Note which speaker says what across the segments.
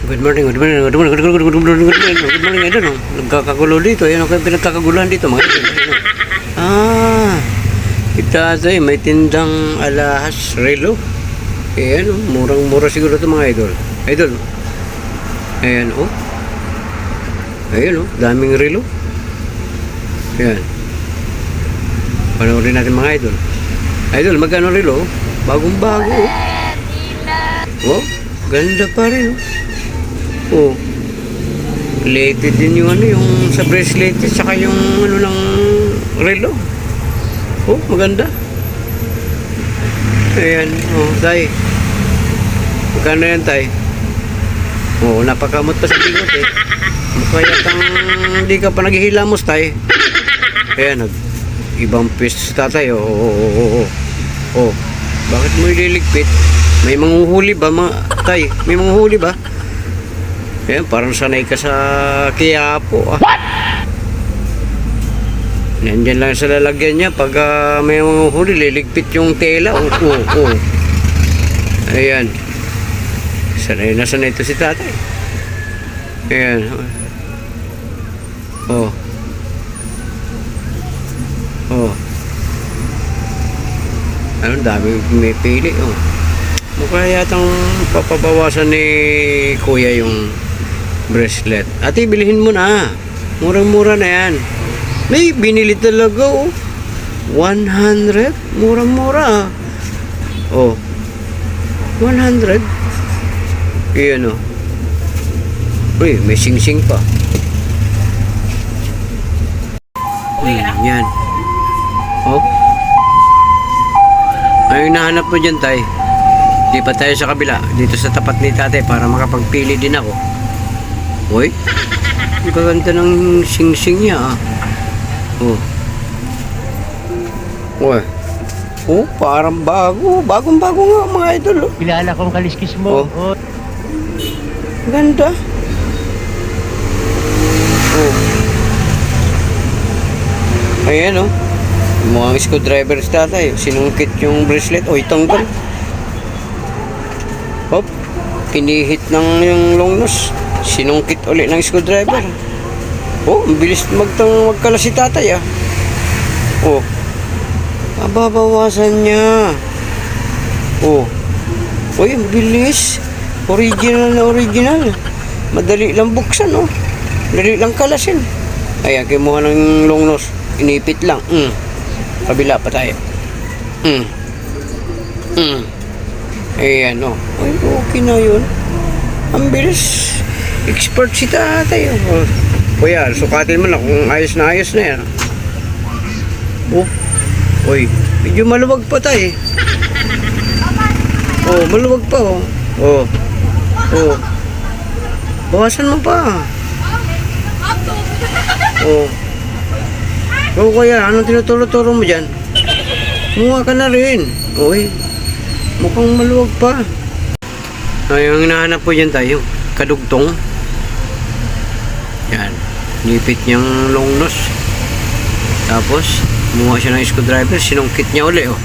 Speaker 1: Good morning, good morning, good morning, good morning, good morning, good morning, good morning, idol. Nagkakagulo dito. Ayan ang pinagkakaguluhan dito, mga idol. Kita tayo, may tindang alahas, relo. Ayan, murang-mura siguro ito, mga idol. Idol. Ayan, oh. Ayan, oh. Daming relo. Ayan. Panoorin natin, mga idol. Idol, magkano relo? Bagong-bago, oh. Oh, ganda pa rin, oh. Oh, plated din yung yung sa bracelet at saka yung ng relo. Oh, maganda. Ayan, oh, tay. Magkano yan, tay? Oh, napakamot pa sa bigot eh. Mukha yatang hindi ka pa naghihilamos, tay. Ayan, ibang pwesto sa tatay. Oh, bakit mo ililigpit? May manghuhuli ba, tay? May manghuhuli ba? Ayan, parang sanay ka sa Quiapo, ah. What? Nandyan lang sa lalagyan niya. Pag may mga huli, liligpit yung tela. Oh. Ayan. Sanay na sanay ito si tatay. Ayan. Oh. Ano, dami may pili, oh. Mukha yatang papabawasan ni kuya yung bracelet. Ate, bilhin mo na. Murang-mura na yan. May binili talaga, oh. 100? Murang-mura. Oh. 100? Ayan, oh. Uy, may sing-sing pa. Yan. Oh. Ay, nahanap mo dyan, tay. Di pa tayo sa kabila. Dito sa tapat ni tatay para makapagpili din ako. Uy. Ang gaganda ng sing-sing niya, ah. Oh. Uy. Oh, parang bago. Bagong-bago nga, mga idol, oh.
Speaker 2: Kilala kong kaliskis mo.
Speaker 1: Oh. Ganda. Oh. Ayan, oh. Mukhang screwdriver sa tatay. Sinungkit yung bracelet. Oy, tanggal. Hop. Pinihit ng yung long nose. Sinungkit ulit ng screwdriver. Oh, ang bilis magkala si tatay, ah. Oh. Babawasan niya. Oh. Uy, ang bilis. Original na original. Madali lang buksan, oh. Madali lang kalasin. Ayan, kimuha ng long nose. Inipit lang. Kabila pa tayo. Ayan, oh. Ay, okay na yun. Ang bilis. Expert si tatay, oh. Kuya, sukatin mo na kung ayos na yan. Oh. Uy, medyo maluwag pa tayo. Oh, maluwag pa, oh. Oh. Bawasan mo pa. Oh. Oh, kuya, anong tinuturo-turo mo dyan? Kumuha ka na rin. Uy, mukhang maluwag pa. Ay, ang hinahanap po dyan tayo, kadugtong. Yan, nipit niyang long nose. Tapos, kumuha siya ng screwdriver, sinungkit niya uli, oh.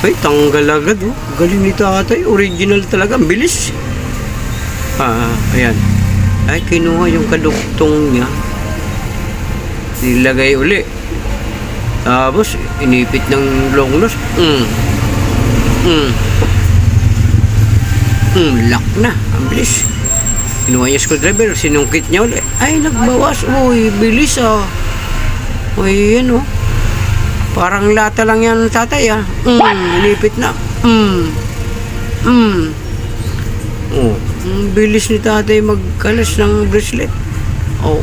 Speaker 1: Ay, tanggal agad, oh. Galing ni tatay, original talaga, ang bilis. Ayan. Ay, kinuha yung kadugtong niya. Nilagay uli. Tapos, inipit ng long nose. Lock na. Ang bilis. Kinuha niya screwdriver. Sinungkit niya uli. Ay, nagbawas. Uy, bilis, ah. Uy, yan, oh. Parang lata lang yan, tatay, ah. Inipit na. Oh, ang bilis ni tatay magkalas ng bracelet. Oh.